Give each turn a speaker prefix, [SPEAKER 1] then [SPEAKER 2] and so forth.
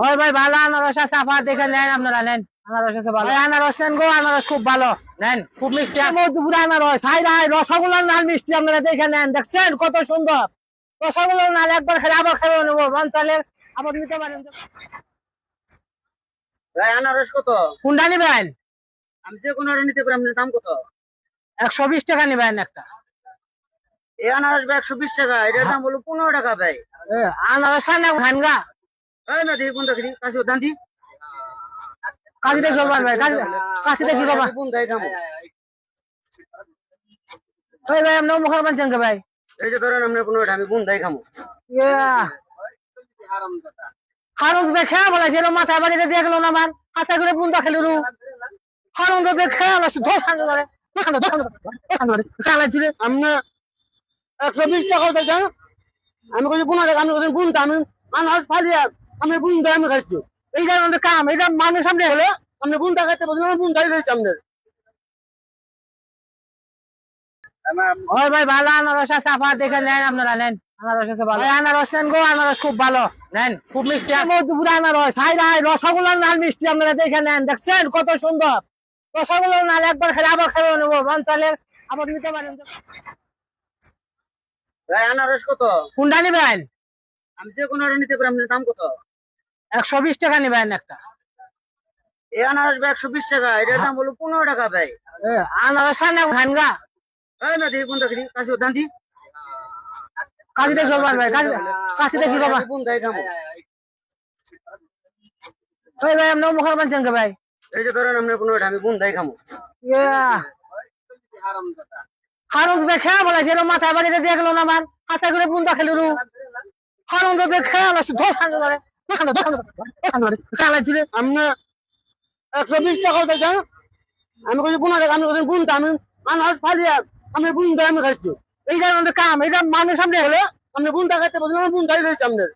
[SPEAKER 1] ওই ভাই ভালো আনারস আছে, আপনারা দেখে নেন, আপনারা নেন। আনারস আছে ভালো, আনারস নেন গো, আনারস খুব ভালো নেন, খুব মিষ্টি মধুপুরা আনারস। হাই রাই রসগোল্লার নাল মিষ্টি, আপনারা দেখে নেন, দেখছেন কত সুন্দর রসগোল্লার নাল। একবার খেলে আবার খেয়ে নেবো, মন চালে আবার নিতে পারেন।
[SPEAKER 2] ভাই আনারস কত?
[SPEAKER 1] কোনটা নিবেন?
[SPEAKER 2] আমি যে কোনো নিতে পারি, আপনার দাম কত?
[SPEAKER 1] 120 টাকা নিবেন একটা।
[SPEAKER 2] এই আনারস ভাই 120 টাকা, এটার দাম হলো 15 টাকা ভাই।
[SPEAKER 1] আনারস খান না খান গা?
[SPEAKER 2] এই না দেখি কোন দেখি কাছে দাম দি
[SPEAKER 1] কাশি দেখি ভাই, কাশি দেখি বাবা।
[SPEAKER 2] কোন দাই খামো?
[SPEAKER 1] ওই ভাই আপনি মুখের বানছেন কে ভাই?
[SPEAKER 2] এই যে ধরেন আপনি 15 আমি কোন দাই খামো?
[SPEAKER 1] হারুন তো খেয়া বলা ছিল, মাথায় বাড়িতে দেখলো না মান আশা করে বুন্দা খেলি রু। হারুন তো খেয়া বলা ধর সাঙ্গ ধরে কালাইছিল।
[SPEAKER 2] আপনি 120 টাকা দিয়েছেন, আমি কইছি 15 টাকা, আমি কইছি কোন দাম? আনারস ফালিয়া আমি কোন দাম আমি খাচ্ছি?
[SPEAKER 1] এইটা আমাদের কাম, এটা মানুষ সামনে হলো।
[SPEAKER 2] আপনি কোন টাকা খাইতে বলছেন, আমি কোন দাই রয়েছে আপনার?
[SPEAKER 1] ওই ভাই ভালো আনারস আছে, আপনারা দেখে নেন, আপনারা নেন। আনারস আছে ভালো, আনারস নেন গো, আনারস খুব ভালো নেন, খুব মিষ্টি মধুপুরা আনারস। হাই রাই রসগোল্লার নাল মিষ্টি, আপনারা দেখে নেন, দেখছেন কত সুন্দর রসগোল্লার নাল। একবার খেলে আবার খেয়ে নেবো, মন চালে আবার নিতে পারেন।
[SPEAKER 2] ভাই আনারস কত?
[SPEAKER 1] কোনটা নিবেন?
[SPEAKER 2] আমি যে কোনো নিতে পারি, আপনার দাম কত?
[SPEAKER 1] 120 টাকা নিবেন একটা।
[SPEAKER 2] এই আনারস ভাই 120 টাকা, এটার দাম হলো 15 টাকা ভাই।
[SPEAKER 1] আনারস খান না খান গা?
[SPEAKER 2] এই না দেখি কোন দেখি কাছে দাম দি
[SPEAKER 1] কাশি দেখি ভাই, কাশি দেখি বাবা।
[SPEAKER 2] কোন দাই খামো?
[SPEAKER 1] ওই ভাই আপনি মুখের বানছেন কে ভাই?
[SPEAKER 2] এই যে ধরেন আপনি 15 আমি কোন দাই খামো?
[SPEAKER 1] হারুন তো খেয়া বলা ছিল, মাথায় বাড়িতে দেখলো না মান আশা করে বুন্দা খেলি রু। হারুন তো খেয়া বলা ধর সাঙ্গ ধরে কালাইছিল।
[SPEAKER 2] আপনি 120 টাকা দিয়েছেন, আমি কইছি 15 টাকা, আমি কইছি কোন দাম? আনারস ফালিয়া আমি কোন দাম আমি খাচ্ছি?
[SPEAKER 1] এইটা আমাদের কাম, এটা মানুষ সামনে হলো।
[SPEAKER 2] আপনি কোন টাকা খাইতে বলছেন, আমি কোন দাই রয়েছে আপনার?